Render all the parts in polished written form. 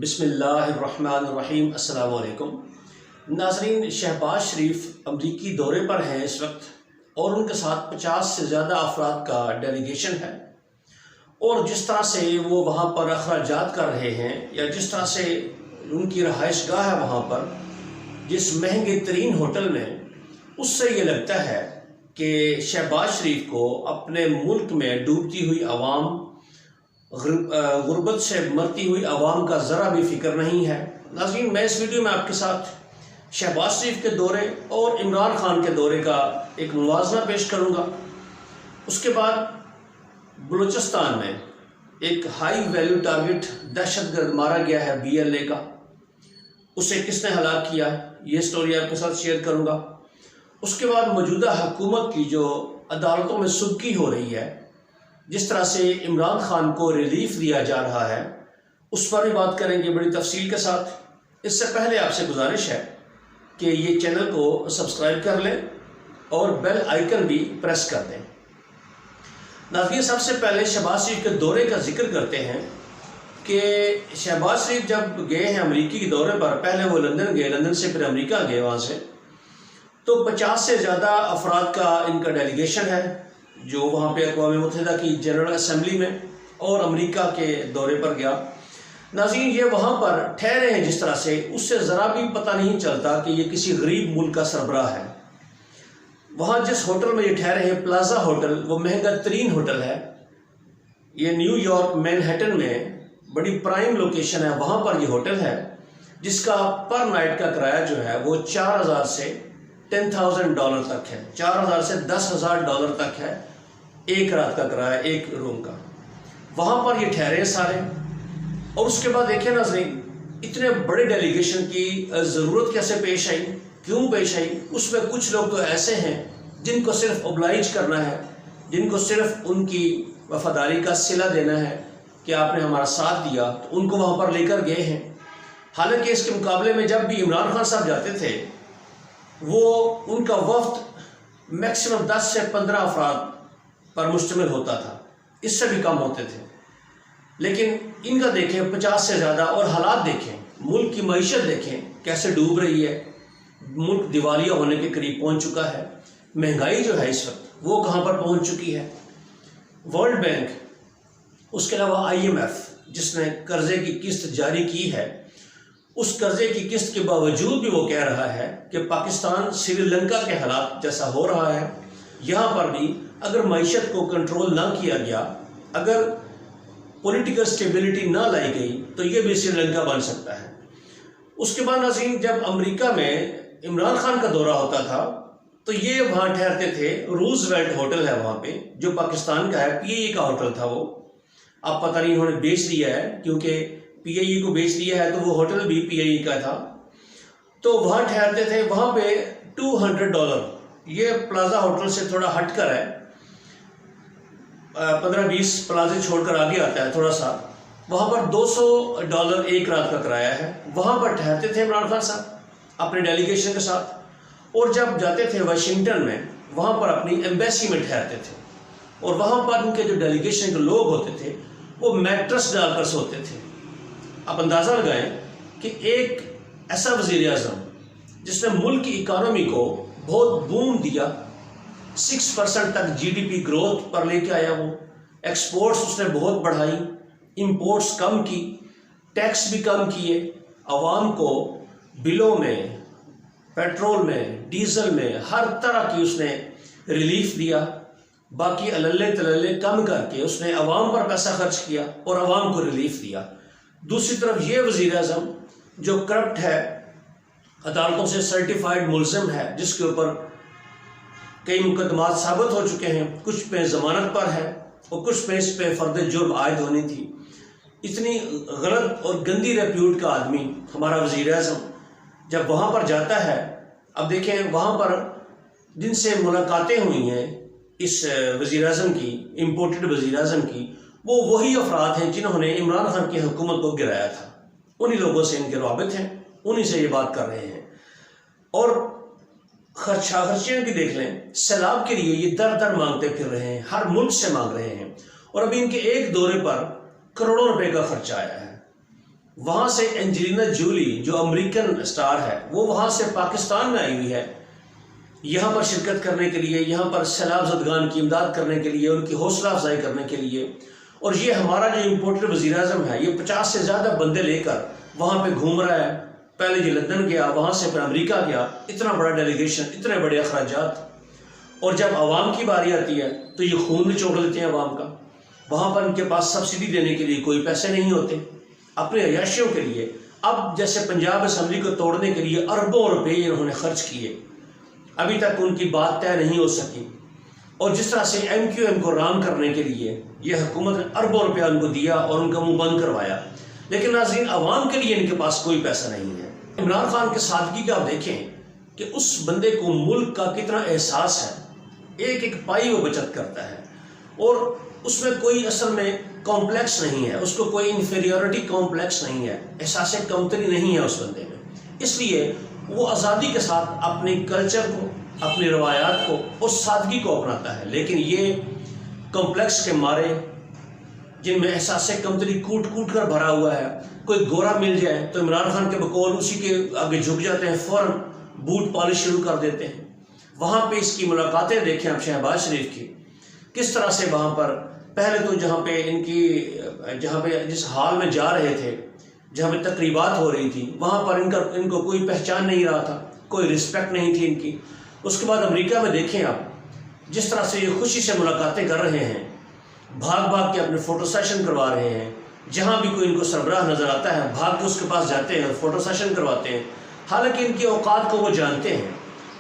بسم اللہ الرحمن الرحیم۔ السلام علیکم ناظرین، شہباز شریف امریکی دورے پر ہیں اس وقت اور ان کے ساتھ 50 سے زیادہ افراد کا ڈیلیگیشن ہے، اور جس طرح سے وہ وہاں پر اخراجات کر رہے ہیں یا جس طرح سے ان کی رہائش گاہ ہے وہاں پر جس مہنگے ترین ہوٹل میں، اس سے یہ لگتا ہے کہ شہباز شریف کو اپنے ملک میں ڈوبتی ہوئی عوام، غربت سے مرتی ہوئی عوام کا ذرا بھی فکر نہیں ہے۔ ناظرین، میں اس ویڈیو میں آپ کے ساتھ شہباز شریف کے دورے اور عمران خان کے دورے کا ایک موازنہ پیش کروں گا۔ اس کے بعد بلوچستان میں ایک ہائی ویلیو ٹارگٹ دہشت گرد مارا گیا ہے BLA کا، اسے کس نے ہلاک کیا، یہ سٹوری آپ کے ساتھ شیئر کروں گا۔ اس کے بعد موجودہ حکومت کی جو عدالتوں میں سبکی ہو رہی ہے، جس طرح سے عمران خان کو ریلیف دیا جا رہا ہے، اس پر بھی بات کریں گے بڑی تفصیل کے ساتھ۔ اس سے پہلے آپ سے گزارش ہے کہ یہ چینل کو سبسکرائب کر لیں اور بیل آئیکن بھی پریس کر دیں۔ ناظرین، سب سے پہلے شہباز شریف کے دورے کا ذکر کرتے ہیں کہ شہباز شریف جب گئے ہیں امریکی کے دورے پر، پہلے وہ لندن گئے، لندن سے پھر امریکہ گئے، وہاں سے تو 50 سے زیادہ افراد کا ان کا ڈیلیگیشن ہے جو وہاں پہ اقوام متحدہ کی جنرل اسمبلی میں اور امریکہ کے دورے پر گیا۔ ناظرین، یہ وہاں پر ٹھہرے ہیں جس طرح سے، اس سے ذرا بھی پتہ نہیں چلتا کہ یہ کسی غریب ملک کا سربراہ ہے۔ وہاں جس ہوٹل میں یہ ٹھہرے ہیں، پلازا ہوٹل، وہ مہنگا ترین ہوٹل ہے، یہ نیو یارک مینہٹن میں بڑی پرائم لوکیشن ہے، وہاں پر یہ ہوٹل ہے جس کا پر نائٹ کا کرایہ جو ہے وہ $4000 سے $10,000 تک ہے، $4000 سے $10,000 تک ہے ایک رات کا کرایہ، ایک روم کا۔ وہاں پر یہ ٹھہرے سارے، اور اس کے بعد دیکھیں ناظرین، اتنے بڑے ڈیلیگیشن کی ضرورت کیسے پیش آئی، کیوں پیش آئی؟ اس میں کچھ لوگ تو ایسے ہیں جن کو صرف اوبلائج کرنا ہے، جن کو صرف ان کی وفاداری کا صلہ دینا ہے کہ آپ نے ہمارا ساتھ دیا، تو ان کو وہاں پر لے کر گئے ہیں۔ حالانکہ اس کے مقابلے میں جب بھی عمران خان صاحب جاتے تھے، وہ ان کا وفد میکسیمم 10 سے 15 افراد پر مشتمل ہوتا تھا، اس سے بھی کم ہوتے تھے، لیکن ان کا دیکھیں 50 سے زیادہ، اور حالات دیکھیں، ملک کی معیشت دیکھیں کیسے ڈوب رہی ہے، ملک دیوالیہ ہونے کے قریب پہنچ چکا ہے، مہنگائی جو ہے اس وقت وہ کہاں پر پہنچ چکی ہے۔ ورلڈ بینک، اس کے علاوہ IMF جس نے قرضے کی قسط جاری کی ہے، اس قرضے کی قسط کے باوجود بھی وہ کہہ رہا ہے کہ پاکستان سری لنکا کے حالات جیسا ہو رہا ہے، یہاں پر بھی اگر معیشت کو کنٹرول نہ کیا گیا، اگر پولیٹیکل سٹیبلٹی نہ لائی گئی، تو یہ بھی سری لنکا بن سکتا ہے۔ اس کے بعد ناظرین، جب امریکہ میں عمران خان کا دورہ ہوتا تھا تو یہ وہاں ٹھہرتے تھے، روز ویلٹ ہوٹل ہے وہاں پہ جو پاکستان کا ہے، PIE کا ہوٹل تھا وہ، اب پتہ نہیں انہوں نے بیچ لیا ہے، کیونکہ PIE کو بیچ لیا ہے تو وہ ہوٹل بھی PIE کا تھا، تو وہاں ٹھہرتے تھے۔ وہاں پہ $200، یہ پلازا ہوٹل سے تھوڑا ہٹ کر ہے، 15-20 پلازے چھوڑ کر آگے آتا ہے تھوڑا سا، وہاں پر $200 ایک رات کا کرایہ ہے، وہاں پر ٹھہرتے تھے عمران خان صاحب اپنے ڈیلیگیشن کے ساتھ، اور جب جاتے تھے واشنگٹن میں، وہاں پر اپنی ایمبیسی میں ٹھہرتے تھے، اور وہاں پر ان کے جو ڈیلیگیشن کے لوگ ہوتے تھے وہ میٹرس ڈال کر سوتے تھے۔ آپ اندازہ لگائیں کہ ایک ایسا وزیر اعظم جس نے ملک کی اکانومی کو بہت بوم دیا، 6% تک GDP گروتھ پر لے کے آیا، وہ ایکسپورٹس اس نے بہت بڑھائی، امپورٹس کم کی، ٹیکس بھی کم کیے، عوام کو بلوں میں، پیٹرول میں، ڈیزل میں، ہر طرح کی اس نے ریلیف دیا، باقی عللے تللے کم کر کے اس نے عوام پر پیسہ خرچ کیا اور عوام کو ریلیف دیا۔ دوسری طرف یہ وزیر اعظم جو کرپٹ ہے، عدالتوں سے سرٹیفائیڈ ملزم ہے، جس کے اوپر کئی مقدمات ثابت ہو چکے ہیں، کچھ پہ ضمانت پر ہے اور کچھ پہ اس پہ فرد جرم عائد ہونی تھی، اتنی غلط اور گندی ریپیوٹ کا آدمی ہمارا وزیر اعظم جب وہاں پر جاتا ہے، اب دیکھیں وہاں پر جن سے ملاقاتیں ہوئی ہیں اس وزیر اعظم کی، امپورٹڈ وزیر اعظم کی، وہ وہی افراد ہیں جنہوں نے عمران خان کی حکومت کو گرایا تھا، انہی لوگوں سے ان کے روابط ہیں، انہی سے یہ بات کر رہے ہیں۔ اور خرچیوں کی دیکھ لیں، سیلاب کے لیے یہ در در مانگتے پھر رہے ہیں، ہر ملک سے مانگ رہے ہیں، اور ابھی ان کے ایک دورے پر کروڑوں روپے کا خرچہ آیا ہے۔ وہاں سے اینجلینا جولی جو امریکن سٹار ہے وہ وہاں سے پاکستان میں آئی ہوئی ہے یہاں پر شرکت کرنے کے لیے، یہاں پر سیلاب زدگان کی امداد کرنے کے لیے، ان کی حوصلہ افزائی کرنے کے لیے. اور یہ ہمارا جو امپورٹڈ وزیر اعظم ہے یہ 50 سے زیادہ بندے لے کر وہاں پہ گھوم رہا ہے. پہلے یہ لندن گیا، وہاں سے پھر امریکہ گیا، اتنا بڑا ڈیلیگیشن، اتنے بڑے اخراجات. اور جب عوام کی باری آتی ہے تو یہ خون نچوڑ لیتے ہیں عوام کا. وہاں پر ان کے پاس سبسڈی دینے کے لیے کوئی پیسے نہیں ہوتے اپنے عیاشیوں کے لیے. اب جیسے پنجاب اسمبلی کو توڑنے کے لیے اربوں روپے انہوں نے خرچ کیے، ابھی تک ان کی بات طے نہیں ہو سکی. اور جس طرح سے ایم کیو ایم کو رام کرنے کے لیے یہ حکومت نے اربوں روپیہ ان کو دیا اور ان کا منہ بند کروایا. لیکن ناظرین، عوام کے لیے ان کے پاس کوئی پیسہ نہیں ہے. عمران خان کے سادگی کا آپ دیکھیں کہ اس بندے کو ملک کا کتنا احساس ہے، ایک ایک پائی وہ بچت کرتا ہے اور اس میں کوئی اصل میں کمپلیکس نہیں ہے، اس کو کوئی انفیریورٹی کمپلیکس نہیں ہے، احساس کمتری نہیں ہے اس بندے میں. اس لیے وہ آزادی کے ساتھ اپنی کلچر کو، اپنی روایات کو اور سادگی کو اپناتا ہے. لیکن یہ کمپلیکس کے مارے جن میں احساس کمتری کوٹ کوٹ کر بھرا ہوا ہے، کوئی گورا مل جائے تو عمران خان کے بقول اسی کے آگے جھک جاتے ہیں، فوراً بوٹ پالش شروع کر دیتے ہیں. وہاں پہ اس کی ملاقاتیں دیکھیں آپ شہباز شریف کی، کس طرح سے وہاں پر پہلے تو جہاں پہ جس حال میں جا رہے تھے، جہاں پہ تقریبات ہو رہی تھی، وہاں پر ان کو کوئی پہچان نہیں رہا تھا، کوئی رسپیکٹ نہیں تھی ان کی. اس کے بعد امریکہ میں دیکھیں آپ جس طرح سے یہ خوشی سے ملاقاتیں کر رہے ہیں، بھاگ بھاگ کے اپنے فوٹو سیشن کروا رہے ہیں. جہاں بھی کوئی ان کو سربراہ نظر آتا ہے بھاگ کے اس کے پاس جاتے ہیں اور فوٹو سیشن کرواتے ہیں، حالانکہ ان کی اوقات کو وہ جانتے ہیں.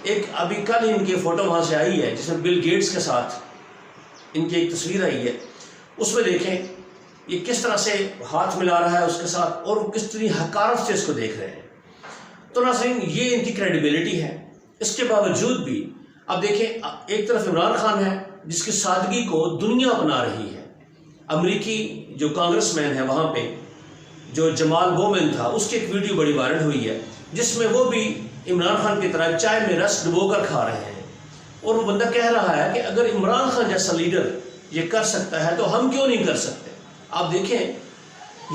ایک ابھی کل ہی ان کی فوٹو وہاں سے آئی ہے جس میں بل گیٹس کے ساتھ ان کی ایک تصویر آئی ہے. اس میں دیکھیں یہ کس طرح سے ہاتھ ملا رہا ہے اس کے ساتھ اور وہ کس طرح حقارت سے اس کو دیکھ رہے ہیں. تو ناظرین، یہ ان کی کریڈیبلٹی ہے. اس کے باوجود بھی اب دیکھیں ایک طرف عمران خان ہے جس کی سادگی کو دنیا اپنا رہی ہے. امریکی جو کانگریس مین ہے وہاں پہ جو جمال بومن تھا، اس کی ایک ویڈیو بڑی وائرل ہوئی ہے جس میں وہ بھی عمران خان کی طرح چائے میں رس ڈبو کر کھا رہے ہیں. اور وہ بندہ کہہ رہا ہے کہ اگر عمران خان جیسا لیڈر یہ کر سکتا ہے تو ہم کیوں نہیں کر سکتے. آپ دیکھیں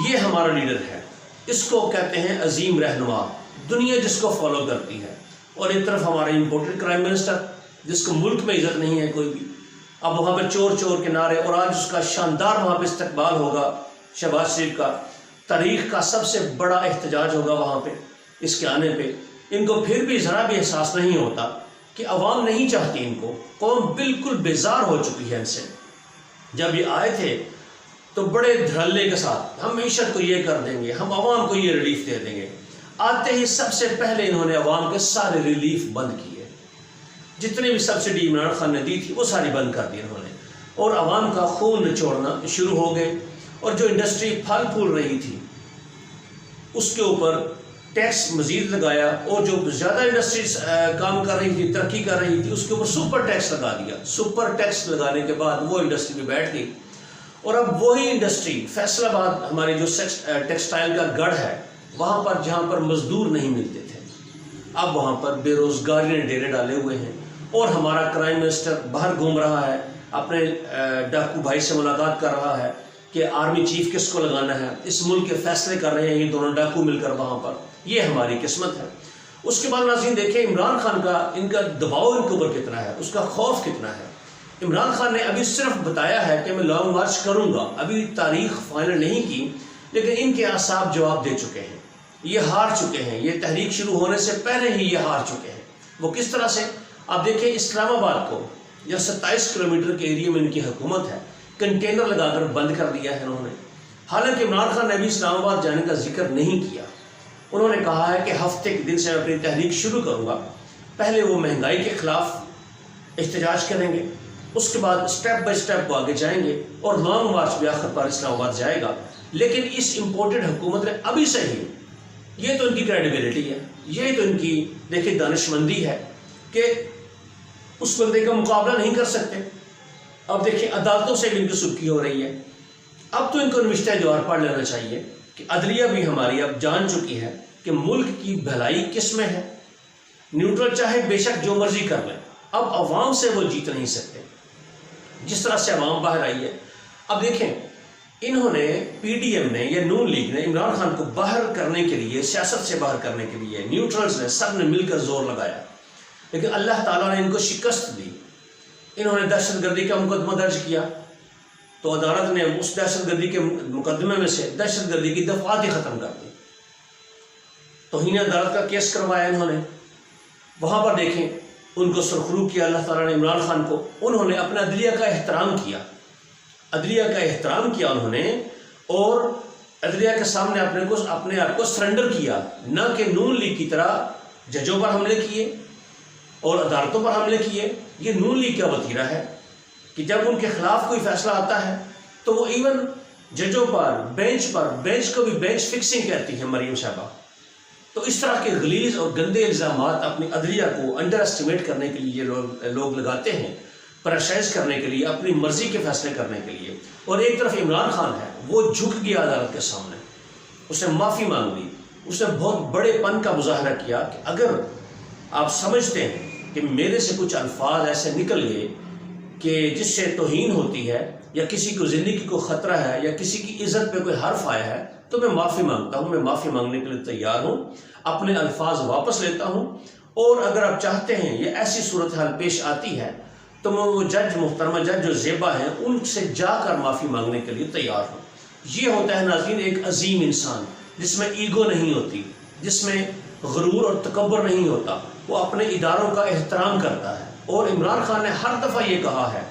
یہ ہمارا لیڈر ہے، اس کو کہتے ہیں عظیم رہنما، دنیا جس کو فالو کرتی ہے. اور ایک طرف ہمارا امپورٹڈ کرائم منسٹر جس کو ملک میں عزت نہیں ہے کوئی بھی. اب وہاں پہ چور چور کے نعرے، اور آج اس کا شاندار وہاں پہ استقبال ہوگا شہباز شریف کا، تاریخ کا سب سے بڑا احتجاج ہوگا وہاں پہ اس کے آنے پہ. ان کو پھر بھی ذرا بھی احساس نہیں ہوتا کہ عوام نہیں چاہتی ان کو، قوم بالکل بیزار ہو چکی ہے ان سے. جب یہ آئے تھے تو بڑے دھڑلے کے ساتھ ہم معیشت کو یہ کر دیں گے، ہم عوام کو یہ ریلیف دے دیں گے. آتے ہی سب سے پہلے انہوں نے عوام کے سارے ریلیف بند کیے، جتنے بھی سبسڈی عمران خان نے دی تھی وہ ساری بند کر دی انہوں نے، اور عوام کا خون نچوڑنا شروع ہو گئے. اور جو انڈسٹری پھل پھول رہی تھی اس کے اوپر ٹیکس مزید لگایا، اور جو زیادہ انڈسٹریز کام کر رہی تھی، ترقی کر رہی تھی، اس کے اوپر سپر ٹیکس لگا دیا. سپر ٹیکس لگانے کے بعد وہ انڈسٹری پہ بیٹھ گئی. اور اب وہی انڈسٹری فیصل آباد ہماری جو ٹیکسٹائل کا گڑھ ہے وہاں پر جہاں پر مزدور نہیں ملتے تھے، اب وہاں پر بے روزگاری نے ڈیرے ڈالے ہوئے ہیں. اور ہمارا کرائم منسٹر باہر گھوم رہا ہے، اپنے ڈاکو بھائی سے ملاقات کر رہا ہے کہ آرمی چیف کس کو لگانا ہے. اس ملک کے فیصلے کر رہے ہیں یہ دونوں ڈاکو مل کر وہاں پر. یہ ہماری قسمت ہے. اس کے بعد ناظرین دیکھیں عمران خان کا ان کا دباؤ ان کے اوپر کتنا ہے، اس کا خوف کتنا ہے. عمران خان نے ابھی صرف بتایا ہے کہ میں لانگ مارچ کروں گا، ابھی تاریخ فائنل نہیں کی، لیکن ان کے اعصاب جواب دے چکے ہیں، یہ ہار چکے ہیں. یہ تحریک شروع ہونے سے پہلے ہی یہ ہار چکے ہیں. وہ کس طرح سے؟ آپ دیکھیں اسلام آباد کو یا 27 کلومیٹر کے ایریے میں ان کی حکومت ہے، کنٹینر لگا کر بند کر دیا ہے انہوں نے. حالانکہ عمران خان نے ابھی اسلام آباد جانے کا ذکر نہیں کیا. انہوں نے کہا ہے کہ ہفتے کے دن سے میں اپنی تحریک شروع کروں گا. پہلے وہ مہنگائی کے خلاف احتجاج کریں گے، اس کے بعد سٹیپ بائی سٹیپ وہ آگے جائیں گے، اور لانگ مارچ بھی آخر پر اسلام آباد جائے گا. لیکن اس امپورٹڈ حکومت نے ابھی سے ہی، یہ تو ان کی کریڈیبلٹی ہے، یہ تو ان کی دیکھیں دانش مندی ہے کہ اس بندے کا مقابلہ نہیں کر سکتے. اب دیکھیں عدالتوں سے بھی ان کی سبکی ہو رہی ہے. اب تو ان کو نوشتہ جوار پڑھ لینا چاہیے کہ عدلیہ بھی ہماری اب جان چکی ہے کہ ملک کی بھلائی کس میں ہے. نیوٹرل چاہے بے شک جو مرضی کر لیں، اب عوام سے وہ جیت نہیں سکتے جس طرح سے عوام باہر آئی ہے. اب دیکھیں انہوں نے پی ڈی ایم نے یا نون لیگ نے عمران خان کو باہر کرنے کے لیے، سیاست سے باہر کرنے کے لیے نیوٹرلز نے، سب نے مل کر زور لگایا، لیکن اللہ تعالیٰ نے ان کو شکست دی۔ انہوں نے دہشت گردی کا مقدمہ درج کیا تو عدالت نے اس دہشت گردی کے مقدمے میں سے دہشت گردی کی دفعات ہی ختم کر دی۔ توہین عدالت کا کیس کروایا انہوں نے، وہاں پر دیکھیں ان کو سرخرو کیا اللہ تعالیٰ نے عمران خان کو۔ انہوں نے اپنے عدلیہ کا احترام کیا، عدلیہ کا احترام کیا انہوں نے، اور عدلیہ کے سامنے اپنے آپ کو سرنڈر کیا، نہ کہ نون لیگ کی طرح ججوں پر حملے کیے اور عدالتوں پر حملے کیے۔ یہ نون لیگ کا وتیرہ ہے کہ جب ان کے خلاف کوئی فیصلہ آتا ہے تو وہ ایون ججوں پر، بینچ کو بھی بینچ فکسنگ کہتی ہے مریم صاحبہ۔ تو اس طرح کے غلیظ اور گندے الزامات اپنی عدلیہ کو انڈر اسٹیمیٹ کرنے کے لیے لوگ لگاتے ہیں، پریشرائز کرنے کے لیے، اپنی مرضی کے فیصلے کرنے کے لیے۔ اور ایک طرف عمران خان ہے، وہ جھک گیا عدالت کے سامنے، اس نے معافی مانگ لی، اس نے بہت بڑے پن کا مظاہرہ کیا کہ اگر آپ سمجھتے ہیں کہ میرے سے کچھ الفاظ ایسے نکل گئے کہ جس سے توہین ہوتی ہے یا کسی کو زندگی کو خطرہ ہے یا کسی کی عزت پہ کوئی حرف آیا ہے تو میں معافی مانگتا ہوں، میں معافی مانگنے کے لیے تیار ہوں، اپنے الفاظ واپس لیتا ہوں، اور اگر آپ چاہتے ہیں یہ ایسی صورتحال پیش آتی ہے تو میں وہ محترمہ جج جو زیبا ہیں ان سے جا کر معافی مانگنے کے لیے تیار ہوں۔ یہ ہوتا ہے ناظرین ایک عظیم انسان، جس میں ایگو نہیں ہوتی، جس میں غرور اور تکبر نہیں ہوتا، وہ اپنے اداروں کا احترام کرتا ہے۔ اور عمران خان نے ہر دفعہ یہ کہا ہے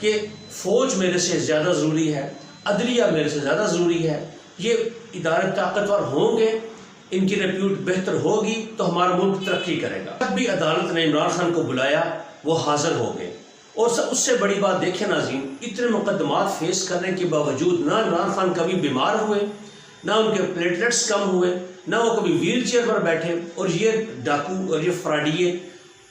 کہ فوج میرے سے زیادہ ضروری ہے، عدلیہ میرے سے زیادہ ضروری ہے، یہ ادارے طاقتور ہوں گے، ان کی ریپیوٹ بہتر ہوگی تو ہمارا ملک ترقی کرے گا۔ جب بھی عدالت نے عمران خان کو بلایا وہ حاضر ہو گئے، اور اس سے بڑی بات دیکھیں ناظرین، اتنے مقدمات فیس کرنے کے باوجود نہ عمران خان کبھی بیمار ہوئے، نہ ان کے پلیٹلیٹس کم ہوئے، نہ وہ کبھی ویل چیئر پر بیٹھے۔ اور یہ ڈاکو اور یہ فراڈیے،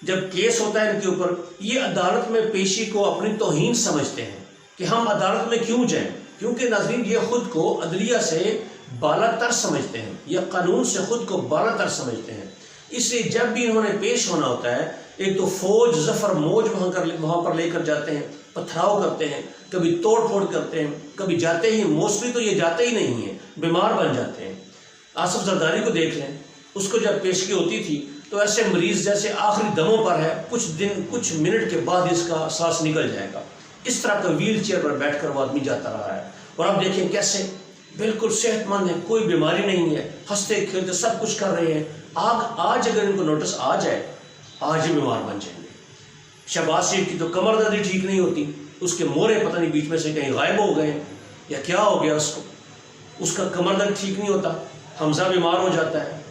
جب کیس ہوتا ہے ان کے اوپر، یہ عدالت میں پیشی کو اپنی توہین سمجھتے ہیں کہ ہم عدالت میں کیوں جائیں، کیونکہ ناظرین یہ خود کو عدلیہ سے بالا تر سمجھتے ہیں، یہ قانون سے خود کو بالا تر سمجھتے ہیں۔ اس لیے جب بھی انہوں نے پیش ہونا ہوتا ہے، ایک تو فوج ظفر موج وہاں پر لے کر جاتے ہیں، پتھراؤ کرتے ہیں، کبھی توڑ پھوڑ کرتے ہیں، کبھی جاتے ہی موسٹلی تو یہ جاتے ہی نہیں ہیں، بیمار بن جاتے ہیں۔ آصف زرداری کو دیکھ لیں، اس کو جب پیشگی ہوتی تھی تو ایسے مریض جیسے آخری دموں پر ہے، کچھ منٹ کے بعد اس کا سانس نکل جائے گا، اس طرح کا ویل چیئر پر بیٹھ کر وہ آدمی جاتا رہا ہے۔ اور اب دیکھیں کیسے بالکل صحت مند ہے، کوئی بیماری نہیں ہے، ہنستے کھیلتے سب کچھ کر رہے ہیں۔ آج اگر ان کو نوٹس آ جائے، آج ہی بیمار بن جائیں گے۔ شہباز شریف کی تو کمر دردی ٹھیک نہیں ہوتی، اس کے مورے پتہ نہیں بیچ میں سے کہیں غائب ہو گئے یا کیا ہو گیا اس کو، اس کا کمر درد ٹھیک نہیں ہوتا۔ حمزہ بیمار ہو جاتا ہے،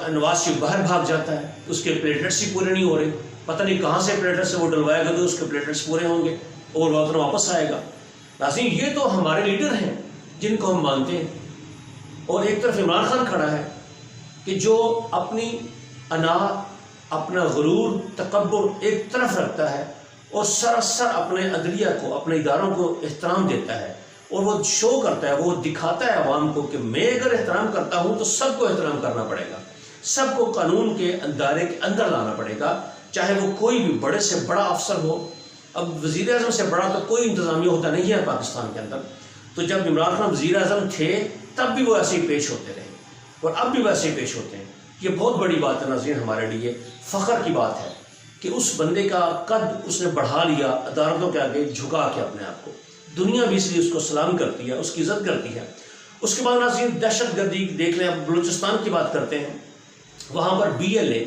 نواز شریف باہر بھاگ جاتا ہے، اس کے پلیٹلیٹس ہی پورے نہیں ہو رہے، پتہ نہیں کہاں سے پلیٹلیٹس سے وہ ڈلوائے گا تو اس کے پلیٹلیٹس پورے ہوں گے اور وطن واپس آئے گا۔ ناظرین یہ تو ہمارے لیڈر ہیں جن کو ہم مانتے ہیں، اور ایک طرف عمران خان کھڑا ہے کہ جو اپنی انا، اپنا غرور، تکبر ایک طرف رکھتا ہے اور سراسر اپنے عدلیہ کو، اپنے اداروں کو احترام دیتا ہے، اور وہ شو کرتا ہے، وہ دکھاتا ہے عوام کو کہ میں اگر احترام کرتا ہوں تو سب کو احترام کرنا پڑے گا، سب کو قانون کے دائرے کے اندر لانا پڑے گا، چاہے وہ کوئی بھی بڑے سے بڑا افسر ہو۔ اب وزیر اعظم سے بڑا تو کوئی انتظامیہ ہوتا نہیں ہے پاکستان کے اندر، تو جب عمران خان وزیر اعظم تھے تب بھی وہ ایسے ہی پیش ہوتے رہے اور اب بھی ویسے ہی پیش ہوتے ہیں۔ یہ بہت بڑی بات ہے ناظرین، ہمارے لیے فخر کی بات ہے کہ اس بندے کا قد اس نے بڑھا لیا، عدالتوں کے آگے جھکا کے اپنے آپ کو، دنیا بھی اس لیے اس کو سلام کرتی ہے، اس کی عزت کرتی ہے۔ اس کے بعد ناظرین دہشت گردی دیکھ لیں، اب بلوچستان کی بات کرتے ہیں۔ وہاں پر BLA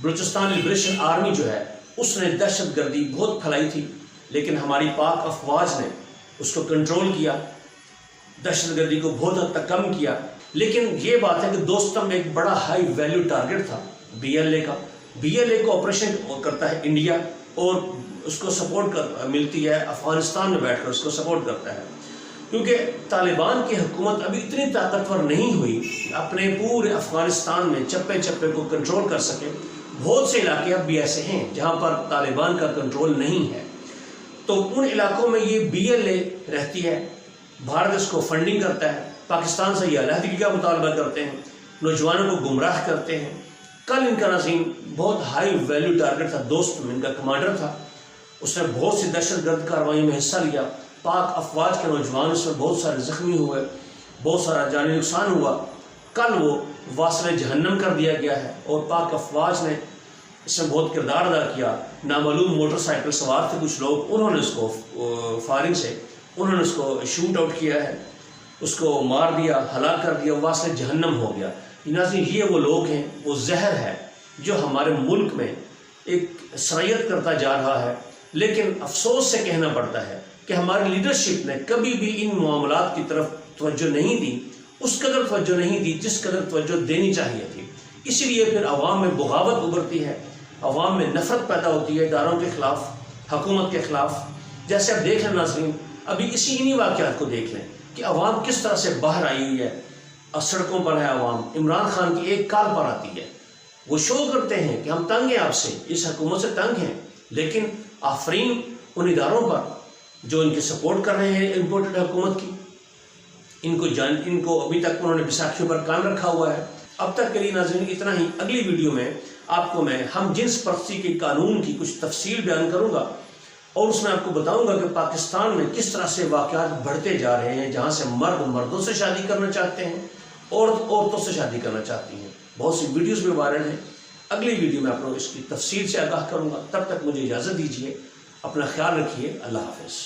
بلوچستان لبریشن آرمی جو ہے، اس نے دہشت گردی بہت پھیلائی تھی، لیکن ہماری پاک افواج نے اس کو کنٹرول کیا، دہشت گردی کو بہت حد تک کم کیا۔ لیکن یہ بات ہے کہ دوستم ایک بڑا ہائی ویلیو ٹارگٹ تھا BLA کا۔ BLA کو آپریشن کرتا ہے انڈیا، اور اس کو سپورٹ ملتی ہے افغانستان میں بیٹھ کر، اس کو سپورٹ کرتا ہے، کیونکہ طالبان کی حکومت ابھی اتنی طاقتور نہیں ہوئی اپنے پورے افغانستان میں چپے چپے کو کنٹرول کر سکے۔ بہت سے علاقے اب بھی ایسے ہیں جہاں پر طالبان کا کنٹرول نہیں ہے، تو ان علاقوں میں یہ BLA رہتی ہے، بھارت اس کو فنڈنگ کرتا ہے، پاکستان سے یہ علیحدگی کا مطالبہ کرتے ہیں، نوجوانوں کو گمراہ کرتے ہیں۔ کل ان کا نظیم بہت ہائی ویلیو ٹارگٹ تھا، دوست ان کا کمانڈر تھا، اس نے بہت سی دہشت گرد کارروائیوں میں حصہ لیا، پاک افواج کے نوجوان اس میں بہت سارے زخمی ہوئے، بہت سارا جانی نقصان ہوا۔ کل وہ واصل جہنم کر دیا گیا ہے، اور پاک افواج نے اس میں بہت کردار ادا کیا۔ نامعلوم موٹر سائیکل سوار تھے کچھ لوگ، انہوں نے اس کو فائرنگ سے انہوں نے اس کو شوٹ آؤٹ کیا ہے، اس کو مار دیا، ہلاک کر دیا، واصل جہنم ہو گیا۔ ناظرین، یہ وہ لوگ ہیں، وہ زہر ہے جو ہمارے ملک میں ایک سرایت کرتا جا رہا ہے۔ لیکن افسوس سے کہنا پڑتا ہے کہ ہماری لیڈرشپ نے کبھی بھی ان معاملات کی طرف توجہ نہیں دی، اس قدر توجہ نہیں دی جس قدر توجہ دینی چاہیے تھی۔ اسی لیے پھر عوام میں بغاوت ابھرتی ہے، عوام میں نفرت پیدا ہوتی ہے اداروں کے خلاف، حکومت کے خلاف۔ جیسے آپ دیکھ لیں ناظرین، ابھی انہی واقعات کو دیکھ لیں کہ عوام کس طرح سے باہر آئی ہوئی ہے، سڑکوں پر ہے عوام، عمران خان کی ایک کال پر آتی ہے، وہ شو کرتے ہیں کہ ہم تنگ ہیں آپ سے، اس حکومت سے تنگ ہیں، لیکن آفرین ان اداروں پر جو ان کی سپورٹ کر رہے ہیں امپورٹڈ حکومت کی، ان کو ابھی تک انہوں نے بیساکھیوں پر کام رکھا ہوا ہے۔ اب تک کے لیے ناظرین اتنا ہی۔ اگلی ویڈیو میں آپ کو میں ہم جنس پرستی کے قانون کی کچھ تفصیل بیان کروں گا، اور اس میں آپ کو بتاؤں گا کہ پاکستان میں کس طرح سے واقعات بڑھتے جا رہے ہیں، جہاں سے مرد مردوں سے شادی کرنا چاہتے ہیں، عورت عورتوں سے شادی کرنا چاہتی ہیں۔ بہت سی ویڈیوز میں وائرل ہیں۔ اگلی ویڈیو میں آپ کو اس کی تفصیل سے آگاہ کروں گا۔ تب تک مجھے اجازت دیجیے، اپنا خیال رکھیے، اللہ حافظ۔